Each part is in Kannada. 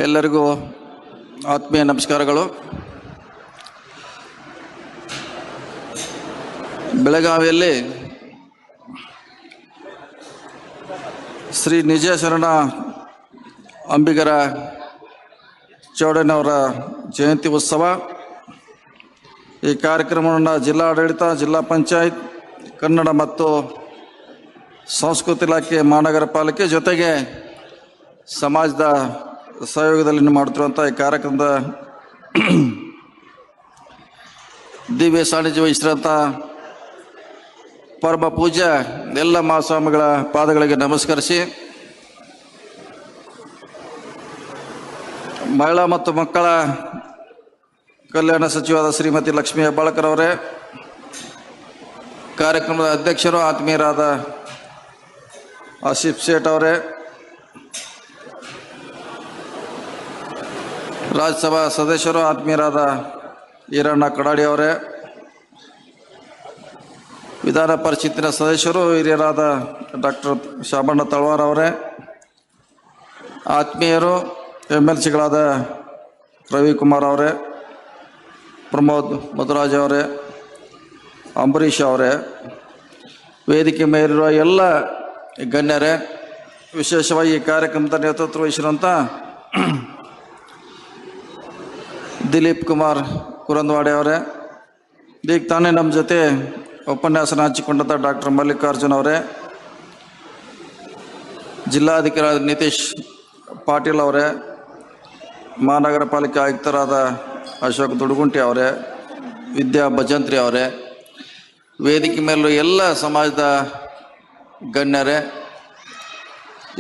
ಎಲ್ಲರಿಗೂ ಆತ್ಮೀಯ ನಮಸ್ಕಾರಗಳು. ಬೆಳಗಾವಿಯಲ್ಲಿ ಶ್ರೀ ನಿಜ ಶರಣ ಅಂಬಿಗರ ಚೌಡಯ್ಯನವರ ಜಯಂತಿ ಉತ್ಸವ. ಈ ಕಾರ್ಯಕ್ರಮವನ್ನು ಜಿಲ್ಲಾಡಳಿತ, ಜಿಲ್ಲಾ ಪಂಚಾಯತ್, ಕನ್ನಡ ಮತ್ತು ಸಂಸ್ಕೃತಿ ಇಲಾಖೆ, ಮಹಾನಗರ ಪಾಲಿಕೆ ಜೊತೆಗೆ ಸಮಾಜದ ಸಹಯೋಗದಲ್ಲಿ ಮಾಡುತ್ತಿರುವಂಥ ಈ ಕಾರ್ಯಕ್ರಮದ ದಿವ್ಯ ಸಾನ್ನಿಧ್ಯ ವಹಿಸಿದಂಥ ಪರಮ ಪೂಜ್ಯ ಎಲ್ಲ ಮಹಾಸ್ವಾಮಿಗಳ ಪಾದಗಳಿಗೆ ನಮಸ್ಕರಿಸಿ, ಮಹಿಳಾ ಮತ್ತು ಮಕ್ಕಳ ಕಲ್ಯಾಣ ಸಚಿವರಾದ ಶ್ರೀಮತಿ ಲಕ್ಷ್ಮೀ ಹೆಬ್ಬಾಳ್ಕರ್ ಅವರೇ, ಕಾರ್ಯಕ್ರಮದ ಅಧ್ಯಕ್ಷರು ಆತ್ಮೀಯರಾದ ಆಸಿಫ್ ಸೇಠ್ ಅವರೇ, ರಾಜ್ಯಸಭಾ ಸದಸ್ಯರು ಆತ್ಮೀಯರಾದ ಈರಣ್ಣ ಕಡಾಡಿ ಅವರೇ, ವಿಧಾನ ಪರಿಷತ್ತಿನ ಸದಸ್ಯರು ಹಿರಿಯರಾದ ಡಾಕ್ಟರ್ ಶಾಮಣ್ಣ ತಳವಾರ್ ಅವರೇ, ಆತ್ಮೀಯರು MLCಗಳಾದ ರವಿಕುಮಾರ್ ಅವರೇ, ಪ್ರಮೋದ್ ಮಧುರಾಜ್ ಅವರೇ, ಅಂಬರೀಷ್ ಅವರೇ, ವೇದಿಕೆ ಮೇಲಿರುವ ಎಲ್ಲ ಗಣ್ಯರೇ, ವಿಶೇಷವಾಗಿ ಈ ಕಾರ್ಯಕ್ರಮದ ನೇತೃತ್ವ ವಹಿಸಿರುವಂಥ ದಿಲೀಪ್ ಕುಮಾರ್ ಕುರಂದವಾಡೆ ಅವರೇ, ಈಗ ತಾನೇ ನಮ್ಮ ಜೊತೆ ಉಪನ್ಯಾಸನ ಹಂಚಿಕೊಂಡಂಥ ಡಾಕ್ಟರ್ ಮಲ್ಲಿಕಾರ್ಜುನ್ ಅವರೇ, ಜಿಲ್ಲಾಧಿಕಾರಿ ನಿತೀಶ್ ಪಾಟೀಲ್ ಅವರೇ, ಮಹಾನಗರ ಪಾಲಿಕೆ ಆಯುಕ್ತರಾದ ಅಶೋಕ್ ದುಡುಗುಂಟಿ ಅವರೇ, ವಿದ್ಯಾ ಭಜಂತ್ರಿ ಅವರೇ, ವೇದಿಕೆ ಮೇಲೂ ಎಲ್ಲ ಸಮಾಜದ ಗಣ್ಯರೇ,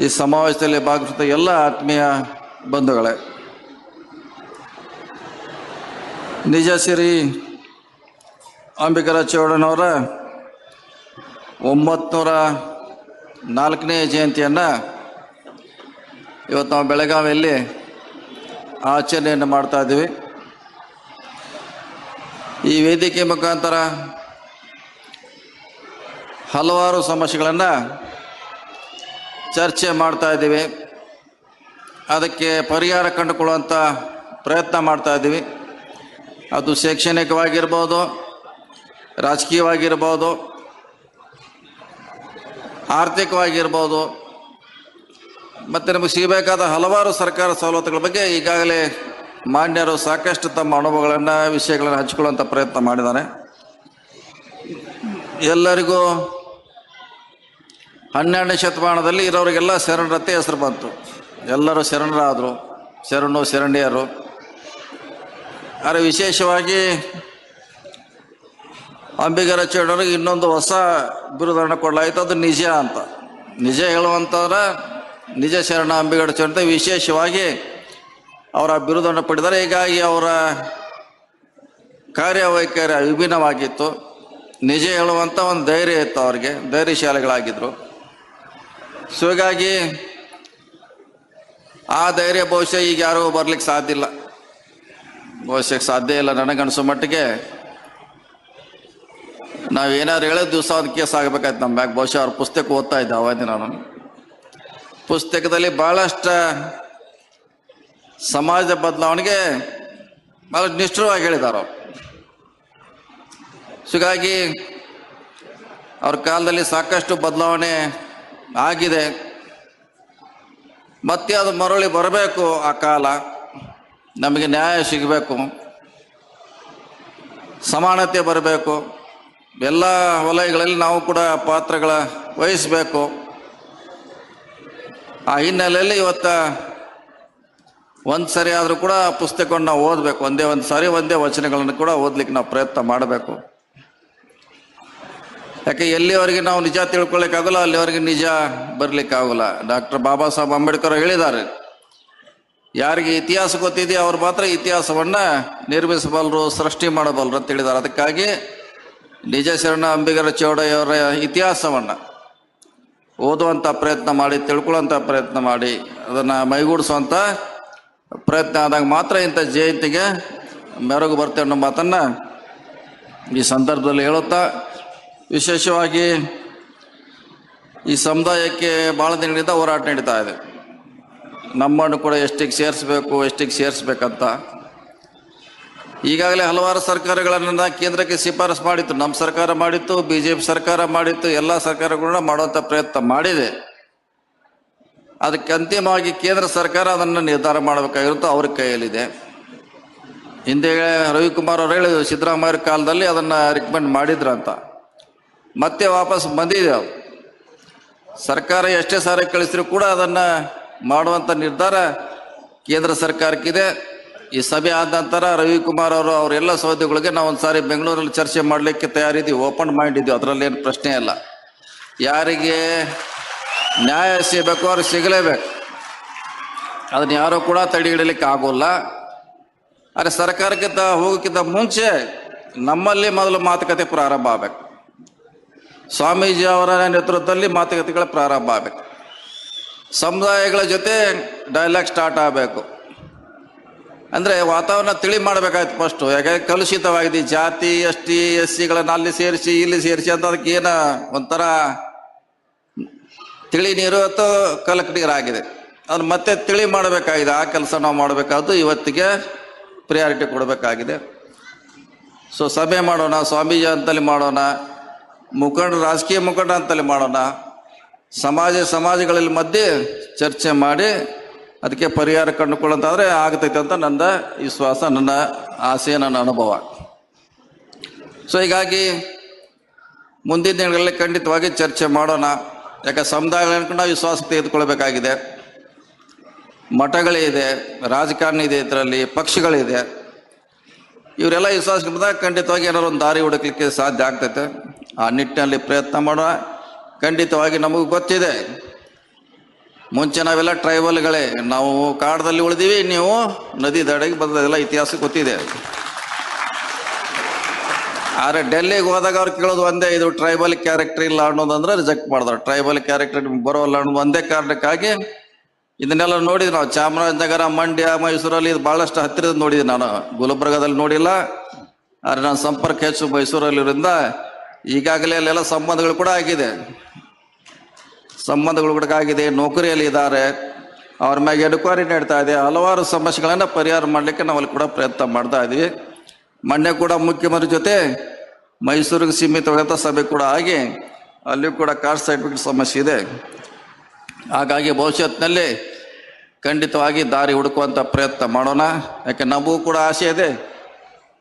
ಈ ಸಮಾವೇಶದಲ್ಲಿ ಭಾಗವಹಿಸಿದ ಎಲ್ಲ ಆತ್ಮೀಯ ಬಂಧುಗಳೇ, ನಿಜ ಶ್ರೀ ಅಂಬಿಗರ ಚೌಡಯ್ಯನವರ 904ನೇ ಜಯಂತಿಯನ್ನು ಇವತ್ತು ನಾವು ಬೆಳಗಾವಿಯಲ್ಲಿ ಆಚರಣೆಯನ್ನು ಮಾಡ್ತಾ ಇದ್ದೀವಿ. ಈ ವೇದಿಕೆ ಮುಖಾಂತರ ಹಲವಾರು ಸಮಸ್ಯೆಗಳನ್ನು ಚರ್ಚೆ ಮಾಡ್ತಾ ಇದ್ದೀವಿ, ಅದಕ್ಕೆ ಪರಿಹಾರ ಕಂಡುಕೊಳ್ಳುವಂಥ ಪ್ರಯತ್ನ ಮಾಡ್ತಾ ಇದ್ದೀವಿ. ಅದು ಶೈಕ್ಷಣಿಕವಾಗಿರ್ಬೋದು, ರಾಜಕೀಯವಾಗಿರ್ಬೋದು, ಆರ್ಥಿಕವಾಗಿರ್ಬೋದು, ಮತ್ತು ನಮಗೆ ಸಿಗಬೇಕಾದ ಹಲವಾರು ಸರ್ಕಾರ ಸವಲತ್ತುಗಳ ಬಗ್ಗೆ ಈಗಾಗಲೇ ಮಾನ್ಯರು ಸಾಕಷ್ಟು ತಮ್ಮ ಅನುಭವಗಳನ್ನು, ವಿಷಯಗಳನ್ನು ಹಂಚಿಕೊಳ್ಳುವಂಥ ಪ್ರಯತ್ನ ಮಾಡಿದ್ದಾರೆ. ಎಲ್ಲರಿಗೂ 12ನೇ ಶತಮಾನದಲ್ಲಿ ಇರೋರಿಗೆಲ್ಲ ಶರಣರತ್ತೆ ಹೆಸರು ಬಂತು. ಎಲ್ಲರೂ ಶರಣರಾದರು, ಶರಣು ಶರಣಿಯರು. ಆದರೆ ವಿಶೇಷವಾಗಿ ಅಂಬಿಗರ ಚೌಡಯ್ಯನಿಗೆ ಇನ್ನೊಂದು ಹೊಸ ಬಿರುದನ್ನು ಕೊಡಲಾಯಿತು, ಅದು ನಿಜ ಅಂತ. ನಿಜ ಹೇಳುವಂಥವ್ರ ನಿಜ ಶರಣ ಅಂಬಿಗರ ಚೌಡಯ್ಯ ವಿಶೇಷವಾಗಿ ಅವರ ಬಿರುದನ್ನು ಪಡೆದರೆ. ಹೀಗಾಗಿ ಅವರ ಕಾರ್ಯವೈಖರಿ ವಿಭಿನ್ನವಾಗಿತ್ತು. ನಿಜ ಹೇಳುವಂಥ ಒಂದು ಧೈರ್ಯ ಇತ್ತು, ಅವರಿಗೆ ಧೈರ್ಯಶಾಲಿಗಳಾಗಿದ್ದರು. ಸೊ ಹೀಗಾಗಿ ಆ ಧೈರ್ಯ ಬಹುಶಃ ಈಗ ಯಾರೂ ಬರಲಿಕ್ಕೆ ಸಾಧ್ಯ ಇಲ್ಲ, ಸಾಧ್ಯ ಇಲ್ಲ. ನನಗನ್ಸೋ ಮಟ್ಟಿಗೆ ನಾವೇನಾದ್ರು ಹೇಳೋ ದಿವಸ ಒಂದು ಕೇಸ್ ಆಗಬೇಕಾಯ್ತು ನಮ್ಮ ಮ್ಯಾಗ. ಬಹುಶಃ ಅವ್ರ ಪುಸ್ತಕ ಓದ್ತಾ ಇದ್ದೆ ಅವಧಿ. ನಾನು ಪುಸ್ತಕದಲ್ಲಿ ಭಾಳಷ್ಟು ಸಮಾಜದ ಬದಲಾವಣೆಗೆ ಭಾಳ ನಿಷ್ಠುರವಾಗಿ ಹೇಳಿದ್ದಾರೆ ಅವರು. ಹೀಗಾಗಿ ಅವ್ರ ಕಾಲದಲ್ಲಿ ಸಾಕಷ್ಟು ಬದಲಾವಣೆ ಆಗಿದೆ. ಮತ್ತೆ ಅದು ಮರಳಿ ಬರಬೇಕು. ಆ ಕಾಲ ನಮಗೆ ನ್ಯಾಯ ಸಿಗಬೇಕು, ಸಮಾನತೆ ಬರಬೇಕು, ಎಲ್ಲ ವಲಯಗಳಲ್ಲಿ ನಾವು ಕೂಡ ಪಾತ್ರಗಳ ವಹಿಸಬೇಕು. ಆ ಹಿನ್ನೆಲೆಯಲ್ಲಿ ಇವತ್ತು ಒಂದು ಸರಿ ಆದರೂ ಕೂಡ ಪುಸ್ತಕವನ್ನು ನಾವು ಓದಬೇಕು. ಒಂದೇ ವಚನಗಳನ್ನು ಕೂಡ ಓದಲಿಕ್ಕೆ ನಾವು ಪ್ರಯತ್ನ ಮಾಡಬೇಕು. ಯಾಕೆ ಎಲ್ಲಿವರೆಗೆ ನಾವು ನಿಜ ತಿಳ್ಕೊಳ್ಳಿಕ್ಕಾಗಲ್ಲ, ಅಲ್ಲಿವರೆಗೆ ನಿಜ ಬರಲಿಕ್ಕಾಗಲ್ಲ. ಡಾಕ್ಟರ್ ಬಾಬಾ ಸಾಹೇಬ್ ಅಂಬೇಡ್ಕರ್ ಹೇಳಿದ್ದಾರೆ, ಯಾರಿಗೆ ಇತಿಹಾಸ ಗೊತ್ತಿದೆಯೋ ಅವ್ರು ಮಾತ್ರ ಇತಿಹಾಸವನ್ನು ನಿರ್ಮಿಸಬಲ್ಲರು, ಸೃಷ್ಟಿ ಮಾಡಬಲ್ಲರು ಅಂತ ಹೇಳಿದ್ದಾರೆ. ಅದಕ್ಕಾಗಿ ನಿಜ ಶರಣ ಅಂಬಿಗರ ಚೌಡಯ್ಯವರ ಇತಿಹಾಸವನ್ನು ಓದುವಂಥ ಪ್ರಯತ್ನ ಮಾಡಿ, ತಿಳ್ಕೊಳ್ಳುವಂಥ ಪ್ರಯತ್ನ ಮಾಡಿ, ಅದನ್ನು ಮೈಗೂಡಿಸುವಂಥ ಪ್ರಯತ್ನ ಆದಾಗ ಮಾತ್ರ ಇಂಥ ಜಯಂತಿಗೆ ಮೆರುಗು ಬರ್ತೇವೆ ಅನ್ನೋ ಮಾತನ್ನು ಈ ಸಂದರ್ಭದಲ್ಲಿ ಹೇಳುತ್ತಾ, ವಿಶೇಷವಾಗಿ ಈ ಸಮುದಾಯಕ್ಕೆ ಭಾಳ ದಿನಗಳಿಂದ ಹೋರಾಟ ನಡೀತಾ ಇದೆ. ನಮ್ಮನ್ನು ಕೂಡ ಎಷ್ಟಿಗೆ ಸೇರಿಸ್ಬೇಕು ಎಷ್ಟಿಗೆ ಸೇರಿಸ್ಬೇಕಂತ. ಈಗಾಗಲೇ ಹಲವಾರು ಸರ್ಕಾರಗಳನ್ನು ಕೇಂದ್ರಕ್ಕೆ ಶಿಫಾರಸು ಮಾಡಿತ್ತು. ನಮ್ಮ ಸರ್ಕಾರ ಮಾಡಿತ್ತು, BJP ಸರ್ಕಾರ ಮಾಡಿತ್ತು, ಎಲ್ಲ ಸರ್ಕಾರಗಳನ್ನ ಮಾಡುವಂಥ ಪ್ರಯತ್ನ ಮಾಡಿದೆ. ಅದಕ್ಕೆ ಅಂತಿಮವಾಗಿ ಕೇಂದ್ರ ಸರ್ಕಾರ ಅದನ್ನು ನಿರ್ಧಾರ ಮಾಡಬೇಕಾಗಿರುತ್ತೋ ಅವ್ರ ಕೈಯಲ್ಲಿದೆ. ಹಿಂದೆ ರವಿಕುಮಾರ್ ಅವರು ಹೇಳಿದ್ರು, ಸಿದ್ದರಾಮಯ್ಯ ಕಾಲದಲ್ಲಿ ಅದನ್ನು ರಿಕಮೆಂಡ್ ಮಾಡಿದ್ರಂತ. ಮತ್ತೆ ವಾಪಸ್ ಬಂದಿದೆ. ಅದು ಸರ್ಕಾರ ಎಷ್ಟೇ ಸಾರಿ ಕಳಿಸಿದ್ರು ಕೂಡ ಅದನ್ನು ಮಾಡುವಂಥ ನಿರ್ಧಾರ ಕೇಂದ್ರ ಸರ್ಕಾರಕ್ಕಿದೆ. ಈ ಸಭೆ ಆದ ನಂತರ ರವಿಕುಮಾರ್ ಅವರು ಅವರೆಲ್ಲ ಸೌದೆಗಳಿಗೆ ನಾವು ಒಂದು ಸಾರಿ ಬೆಂಗಳೂರಲ್ಲಿ ಚರ್ಚೆ ಮಾಡಲಿಕ್ಕೆ ತಯಾರಿದ್ದೀವಿ, ಓಪನ್ ಮೈಂಡ್ ಇದ್ದೀವಿ, ಅದರಲ್ಲಿ ಏನು ಪ್ರಶ್ನೆ ಇಲ್ಲ. ಯಾರಿಗೆ ನ್ಯಾಯ ಸಿಗಬೇಕು ಅವ್ರಿಗೆ ಸಿಗಲೇಬೇಕು, ಅದನ್ನ ಯಾರೂ ಕೂಡ ತಡೆ ಹಿಡಲಿಕ್ಕೆ ಆಗೋಲ್ಲ. ಆದರೆ ಸರ್ಕಾರಕ್ಕಿಂತ ಹೋಗೋಕ್ಕಿಂತ ಮುಂಚೆ ನಮ್ಮಲ್ಲಿ ಮೊದಲು ಮಾತುಕತೆ ಪ್ರಾರಂಭ ಆಗಬೇಕು. ಸ್ವಾಮೀಜಿ ಅವರ ನೇತೃತ್ವದಲ್ಲಿ ಮಾತುಕತೆಗಳ ಪ್ರಾರಂಭ ಆಗಬೇಕು. ಸಮುದಾಯಗಳ ಜೊತೆ ಡೈಲಾಗ್ ಸ್ಟಾರ್ಟ್ ಆಗಬೇಕು. ಅಂದರೆ ವಾತಾವರಣ ತಿಳಿ ಮಾಡಬೇಕಾಯ್ತು ಫಸ್ಟು. ಯಾಕೆ ಕಲುಷಿತವಾಗಿದೆ, ಜಾತಿ ST SCಗಳನ್ನು ಅಲ್ಲಿ ಸೇರಿಸಿ ಇಲ್ಲಿ ಸೇರಿಸಿ ಅಂತ ಅದಕ್ಕೆ ಏನ ಒಂಥರ ತಿಳಿ ನೀರು ಅಥವಾ ಕಲಕ್ ನೀರಾಗಿದೆ. ಅದನ್ನು ಮತ್ತೆ ತಿಳಿ ಮಾಡಬೇಕಾಗಿದೆ. ಆ ಕೆಲಸ ನಾವು ಮಾಡಬೇಕಾದ್ದು ಇವತ್ತಿಗೆ ಪ್ರಿಯಾರಿಟಿ ಕೊಡಬೇಕಾಗಿದೆ. ಸೊ ಸಭೆ ಮಾಡೋಣ, ಸ್ವಾಮೀಜಿ ಅಂತಲ್ಲಿ ಮಾಡೋಣ, ರಾಜಕೀಯ ಮುಖಂಡ ಅಂತಲ್ಲಿ ಮಾಡೋಣ, ಸಮಾಜಗಳಲ್ಲಿ ಮಧ್ಯೆ ಚರ್ಚೆ ಮಾಡಿ ಅದಕ್ಕೆ ಪರಿಹಾರ ಕಂಡುಕೊಳ್ಳೋಂತಾದರೆ ಆಗ್ತೈತೆ ಅಂತ ನನ್ನ ವಿಶ್ವಾಸ, ನನ್ನ ಆಸೆ, ನನ್ನ ಅನುಭವ. ಸೊ ಹೀಗಾಗಿ ಮುಂದಿನ ದಿನಗಳಲ್ಲಿ ಖಂಡಿತವಾಗಿ ಚರ್ಚೆ ಮಾಡೋಣ. ಯಾಕೆ ಸಮುದಾಯಗಳನ್ನು ನಾವು ವಿಶ್ವಾಸ ತೆಗೆದುಕೊಳ್ಬೇಕಾಗಿದೆ. ಮಠಗಳಿದೆ, ರಾಜಕಾರಣ ಇದೆ, ಇದರಲ್ಲಿ ಪಕ್ಷಗಳಿದೆ. ಇವರೆಲ್ಲ ವಿಶ್ವಾಸಕ್ಕೆ ಬಂದಾಗ ಖಂಡಿತವಾಗಿ ಏನಾದ್ರು ಒಂದು ದಾರಿ ಹುಡುಕ್ಲಿಕ್ಕೆ ಸಾಧ್ಯ ಆಗ್ತೈತೆ. ಆ ನಿಟ್ಟಿನಲ್ಲಿ ಪ್ರಯತ್ನ ಮಾಡೋಣ. ಖಂಡಿತವಾಗಿ ನಮಗೂ ಗೊತ್ತಿದೆ, ಮುಂಚೆ ನಾವೆಲ್ಲ ಟ್ರೈಬಲ್ಗಳೇ, ನಾವು ಕಾಡದಲ್ಲಿ ಉಳಿದೀವಿ, ನೀವು ನದಿ ದಡೆಗೆ ಬಂದದೆಲ್ಲ ಇತಿಹಾಸ ಗೊತ್ತಿದೆ. ಆದರೆ ಡೆಲ್ಲಿಗೆ ಹೋದಾಗ ಅವ್ರು ಕೇಳೋದು ಒಂದೇ, ಇದು ಟ್ರೈಬಲ್ ಕ್ಯಾರೆಕ್ಟರ್ ಇಲ್ಲ ಅನ್ನೋದಂದ್ರೆ ರಿಜೆಕ್ಟ್ ಮಾಡಿದ್ರು. ಟ್ರೈಬಲ್ ಕ್ಯಾರೆಕ್ಟರ್ ನಿಮ್ಗೆ ಬರೋಲ್ಲ ಅನ್ನೋದು ಒಂದೇ ಕಾರಣಕ್ಕಾಗಿ ಇದನ್ನೆಲ್ಲ ನೋಡಿದ್ವಿ ನಾವು. ಚಾಮರಾಜನಗರ, ಮಂಡ್ಯ, ಮೈಸೂರಲ್ಲಿ ಇದು ಭಾಳಷ್ಟು ಹತ್ತಿರದ ನೋಡಿದ್ವಿ. ನಾನು ಗುಲ್ಬರ್ಗದಲ್ಲಿ ನೋಡಿಲ್ಲ, ಆದರೆ ನಾನು ಸಂಪರ್ಕ ಹೆಚ್ಚು ಮೈಸೂರಲ್ಲಿರೋದ್ರಿಂದ ಈಗಾಗಲೇ ಅಲ್ಲೆಲ್ಲ ಸಂಬಂಧಗಳು ಕೂಡ ಆಗಿದೆ. ನೌಕರಿಯಲ್ಲಿ ಇದ್ದಾರೆ, ಅವ್ರ ಮ್ಯಾಗೆ ಎನ್ಕ್ವೈರಿ ನಡೀತಾ ಇದೆ. ಹಲವಾರು ಸಮಸ್ಯೆಗಳನ್ನು ಪರಿಹಾರ ಮಾಡಲಿಕ್ಕೆ ನಾವಲ್ಲಿ ಕೂಡ ಪ್ರಯತ್ನ ಮಾಡ್ತಾ ಇದ್ವಿ. ಮೊನ್ನೆ ಕೂಡ ಮುಖ್ಯಮಂತ್ರಿ ಜೊತೆ ಮೈಸೂರಿಗೆ ಸೀಮಿತವಾದಂಥ ಸಭೆ ಕೂಡ ಆಗಿ ಅಲ್ಲಿ ಕೂಡ ಕಾಸ್ಟ್ ಸರ್ಟಿಫಿಕೇಟ್ ಸಮಸ್ಯೆ ಇದೆ. ಹಾಗಾಗಿ ಭವಿಷ್ಯತ್ತಿನಲ್ಲಿ ಖಂಡಿತವಾಗಿ ದಾರಿ ಹುಡುಕುವಂಥ ಪ್ರಯತ್ನ ಮಾಡೋಣ. ಯಾಕೆ ನಮಗೂ ಕೂಡ ಆಸೆ ಇದೆ,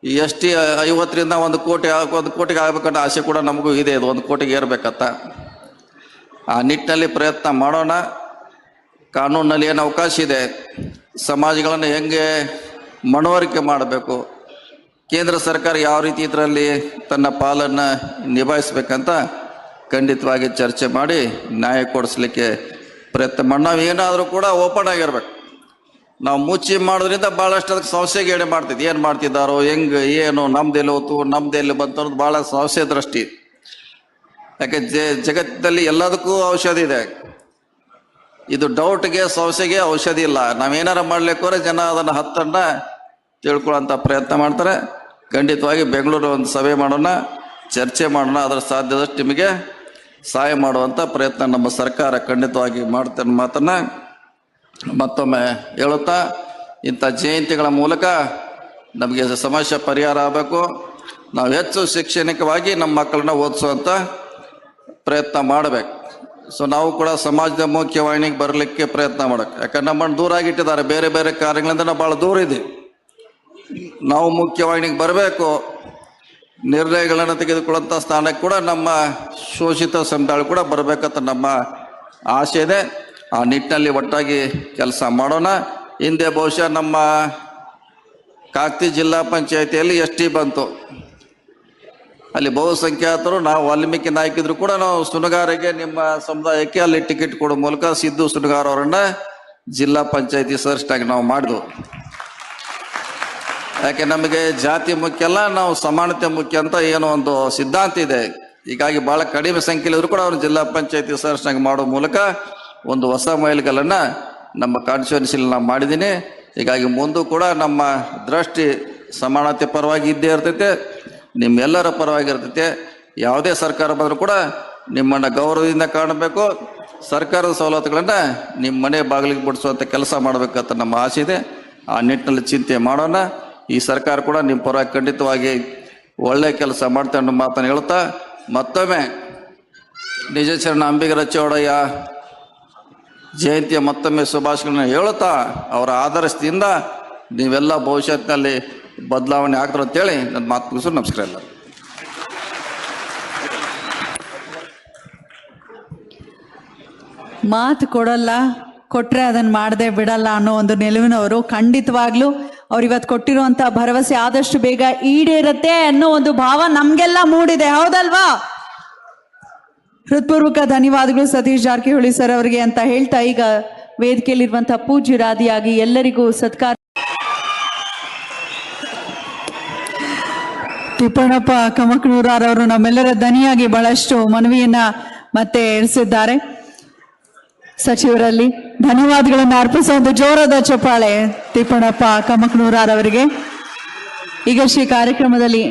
ಈ ST 50ರಿಂದ 1 ಕೋಟಿಗೆ ಆಗ್ಬೇಕನ್ನೋ ಆಸೆ ಕೂಡ ನಮಗೂ ಇದೆ. ಇದು 1 ಕೋಟಿಗೆ ಏರ್ಬೇಕಂತ. ಆ ನಿಟ್ಟಿನಲ್ಲಿ ಪ್ರಯತ್ನ ಮಾಡೋಣ. ಕಾನೂನಲ್ಲಿ ಏನು ಅವಕಾಶ ಇದೆ, ಸಮಾಜಗಳನ್ನು ಹೆಂಗೆ ಮನವರಿಕೆ ಮಾಡಬೇಕು, ಕೇಂದ್ರ ಸರ್ಕಾರ ಯಾವ ರೀತಿ ಇದರಲ್ಲಿ ತನ್ನ ಪಾಲನ್ನು ನಿಭಾಯಿಸ್ಬೇಕಂತ ಖಂಡಿತವಾಗಿ ಚರ್ಚೆ ಮಾಡಿ ನ್ಯಾಯ ಕೊಡಿಸ್ಲಿಕ್ಕೆ ಪ್ರಯತ್ನ ಮಾಡಿ. ನಾವು ಏನಾದರೂ ಕೂಡ ಓಪನ್ ಆಗಿರ್ಬೇಕು. ನಾವು ಮುಚ್ಚಿ ಮಾಡೋದ್ರಿಂದ ಭಾಳಷ್ಟು ಅದಕ್ಕೆ ಸಂಶಯಗೆ ಎಡೆ ಮಾಡ್ತಿದ್ವಿ. ಏನು ಮಾಡ್ತಿದ್ದಾರೋ, ಹೆಂಗೆ, ಏನು, ನಮ್ದೆಲ್ಲಿ ಹೋತು, ನಮ್ದೆಲ್ಲಿ ಬಂತು ಅನ್ನೋದು ಭಾಳ ಸಂಶಯ ದೃಷ್ಟಿ. ಯಾಕೆ ಜಗತ್ತಲ್ಲಿ ಎಲ್ಲದಕ್ಕೂ ಔಷಧಿ ಇದೆ. ಇದು ಡೌಟ್ಗೆ, ಸಂಶಯಗೆ ಔಷಧಿ ಇಲ್ಲ. ನಾವೇನಾರ ಮಾಡ್ಲಿಕ್ಕೆ ಜನ ಅದನ್ನು ಹತ್ತನ್ನು ತಿಳ್ಕೊಳ್ಳೋಂಥ ಪ್ರಯತ್ನ ಮಾಡ್ತಾರೆ. ಖಂಡಿತವಾಗಿ ಬೆಂಗಳೂರು ಒಂದು ಸಭೆ ಮಾಡೋಣ, ಚರ್ಚೆ ಮಾಡೋಣ. ಅದರ ಸಾಧ್ಯದಷ್ಟು ನಿಮಗೆ ಸಹಾಯ ಮಾಡುವಂಥ ಪ್ರಯತ್ನ ನಮ್ಮ ಸರ್ಕಾರ ಖಂಡಿತವಾಗಿ ಮಾಡ್ತೇನೆ ಮಾತನ್ನು ಮತ್ತೊಮ್ಮೆ ಹೇಳುತ್ತಾ, ಇಂಥ ಜಯಂತಿಗಳ ಮೂಲಕ ನಮಗೆ ಸಮಸ್ಯೆ ಪರಿಹಾರ ಆಗಬೇಕು. ನಾವು ಹೆಚ್ಚು ಶೈಕ್ಷಣಿಕವಾಗಿ ನಮ್ಮ ಮಕ್ಕಳನ್ನ ಓದಿಸುವಂಥ ಪ್ರಯತ್ನ ಮಾಡಬೇಕು. ಸೊ ನಾವು ಕೂಡ ಸಮಾಜದ ಮುಖ್ಯವಾಹಿನಿಗೆ ಬರಲಿಕ್ಕೆ ಪ್ರಯತ್ನ ಮಾಡಬೇಕು. ಯಾಕಂದ್ರೆ ನಮ್ಮನ್ನು ದೂರ ಆಗಿಟ್ಟಿದ್ದಾರೆ, ಬೇರೆ ಬೇರೆ ಕಾರ್ಯಗಳಿಂದ ನಾವು ಭಾಳ ದೂರ ಇದ್ದೀವಿ. ನಾವು ಮುಖ್ಯವಾಹಿನಿಗೆ ಬರಬೇಕು. ನಿರ್ಣಯಗಳನ್ನು ತೆಗೆದುಕೊಳ್ಳುವಂಥ ಸ್ಥಾನಕ್ಕೆ ಕೂಡ ನಮ್ಮ ಶೋಷಿತ ಸಮುದಾಯ ಕೂಡ ಬರಬೇಕಂತ ನಮ್ಮ ಆಸೆ ಇದೆ. ಆ ನಿಟ್ಟಿನಲ್ಲಿ ಒಟ್ಟಾಗಿ ಕೆಲಸ ಮಾಡೋಣ. ಹಿಂದೆ ಬಹುಶಃ ನಮ್ಮ ಕಾಕ್ತಿ ಜಿಲ್ಲಾ ಪಂಚಾಯಿತಿಯಲ್ಲಿ ST ಬಂತು, ಅಲ್ಲಿ ಬಹುಸಂಖ್ಯಾತರು, ನಾವು ವಾಲ್ಮೀಕಿ ನಾಯಕಿದ್ರು ಕೂಡ ನಾವು ಸುನಗಾರಿಗೆ, ನಿಮ್ಮ ಸಮುದಾಯಕ್ಕೆ ಅಲ್ಲಿ ಟಿಕೆಟ್ ಕೊಡೋ ಮೂಲಕ ಸಿದ್ದು ಸುನಗಾರ್ ಅವರನ್ನ ಜಿಲ್ಲಾ ಪಂಚಾಯಿತಿ ಸದಸ್ಯರಾಗಿ ನಾವು ಮಾಡಿದ್ವು. ಯಾಕೆ ನಮಗೆ ಜಾತಿ ಮುಖ್ಯ ಅಲ್ಲ, ನಾವು ಸಮಾನತೆ ಮುಖ್ಯ ಅಂತ ಏನೋ ಒಂದು ಸಿದ್ಧಾಂತ ಇದೆ. ಹೀಗಾಗಿ ಭಾಳ ಕಡಿಮೆ ಸಂಖ್ಯೆಯಲ್ಲಿದ್ರು ಕೂಡ ಅವ್ರು ಜಿಲ್ಲಾ ಪಂಚಾಯಿತಿ ಸದಸ್ಯರಾಗಿ ಮಾಡೋ ಮೂಲಕ ಒಂದು ಹೊಸ ಮೈಲಿಗಲ್ಲನ್ನು ನಮ್ಮ ಕಾನ್ಸ್ಟಿಟ್ಯೂನ್ಸಿಲಿ ನಾನು ಮಾಡಿದ್ದೀನಿ. ಹೀಗಾಗಿ ಮುಂದೂ ಕೂಡ ನಮ್ಮ ದೃಷ್ಟಿ ಸಮಾನತೆ ಪರವಾಗಿ ಇದ್ದೇ ಇರ್ತೈತೆ, ನಿಮ್ಮೆಲ್ಲರ ಪರವಾಗಿ ಇರ್ತೈತೆ. ಯಾವುದೇ ಸರ್ಕಾರ ಬಂದರೂ ಕೂಡ ನಿಮ್ಮನ್ನು ಗೌರವದಿಂದ ಕಾಣಬೇಕು, ಸರ್ಕಾರದ ಸವಲತ್ತುಗಳನ್ನು ನಿಮ್ಮ ಮನೆ ಬಾಗಿಲಿಗೆ ಬಿಡಿಸುವಂಥ ಕೆಲಸ ಮಾಡಬೇಕಂತ ನಮ್ಮ ಆಸೆ ಇದೆ. ಆ ನಿಟ್ಟಿನಲ್ಲಿ ಚಿಂತೆ ಮಾಡೋಣ. ಈ ಸರ್ಕಾರ ಕೂಡ ನಿಮ್ಮ ಪರ ಖಂಡಿತವಾಗಿ ಒಳ್ಳೆ ಕೆಲಸ ಮಾಡ್ತಾ ಅನ್ನೋ ಮಾತನ್ನು ಹೇಳ್ತಾ ಮತ್ತೊಮ್ಮೆ ನಿಜಚರಣ ಅಂಬಿಗರ ಚೌಡಯ್ಯ ಜಯಂತಿಯ ಮತ್ತೊಮ್ಮೆ ಶುಭಾಶಯಗಳನ್ನ ಹೇಳುತ್ತಾ ಅವರ ಆದರ್ಶದಿಂದ ನೀವೆಲ್ಲ ಭವಿಷ್ಯತ್ತಿನಲ್ಲಿ ಬದಲಾವಣೆ ಆಗ್ತಾರೆ ಅಂತೇಳಿ ನನ್ನ ಮಾತು ಮುಗಿಸು. ನಮಸ್ಕಾರ ಎಲ್ಲ. ಮಾತು ಕೊಡಲ್ಲ, ಕೊಟ್ಟರೆ ಅದನ್ನು ಮಾಡದೆ ಬಿಡಲ್ಲ ಅನ್ನೋ ಒಂದು ನಿಲುವಿನವರು. ಖಂಡಿತವಾಗ್ಲೂ ಅವ್ರು ಇವತ್ತು ಕೊಟ್ಟಿರುವಂಥ ಭರವಸೆ ಆದಷ್ಟು ಬೇಗ ಈಡೇರುತ್ತೆ ಅನ್ನೋ ಒಂದು ಭಾವ ನಮಗೆಲ್ಲ ಮೂಡಿದೆ, ಹೌದಲ್ವಾ? ಹೃತ್ಪೂರ್ವಕ ಧನ್ಯವಾದಗಳು ಸತೀಶ್ ಜಾರಕಿಹೊಳಿ ಸರ್ ಅವರಿಗೆ ಅಂತ ಹೇಳ್ತಾ ಈಗ ವೇದಿಕೆಯಲ್ಲಿರುವಂತಹ ಪೂಜ್ಯರಾದಿಯಾಗಿ ಎಲ್ಲರಿಗೂ ಸತ್ಕಾರ. ತಿಪ್ಪಣ್ಣಪ್ಪ ಕಮಕನೂರವರು ನಮ್ಮೆಲ್ಲರ ದನಿಯಾಗಿ ಬಹಳಷ್ಟು ಮನವಿಯನ್ನ ಮತ್ತೆ ಇರಿಸಿದ್ದಾರೆ. ಸಚಿವರಲ್ಲಿ ಧನ್ಯವಾದಗಳನ್ನು ಅರ್ಪಿಸುವ ಒಂದು ಜೋರಾದ ಚಪ್ಪಾಳೆ ತಿಪ್ಪಣ್ಣಪ್ಪ ಕಮಕನೂರವರಿಗೆ. ಈಗ ಶ್ರೀ ಕಾರ್ಯಕ್ರಮದಲ್ಲಿ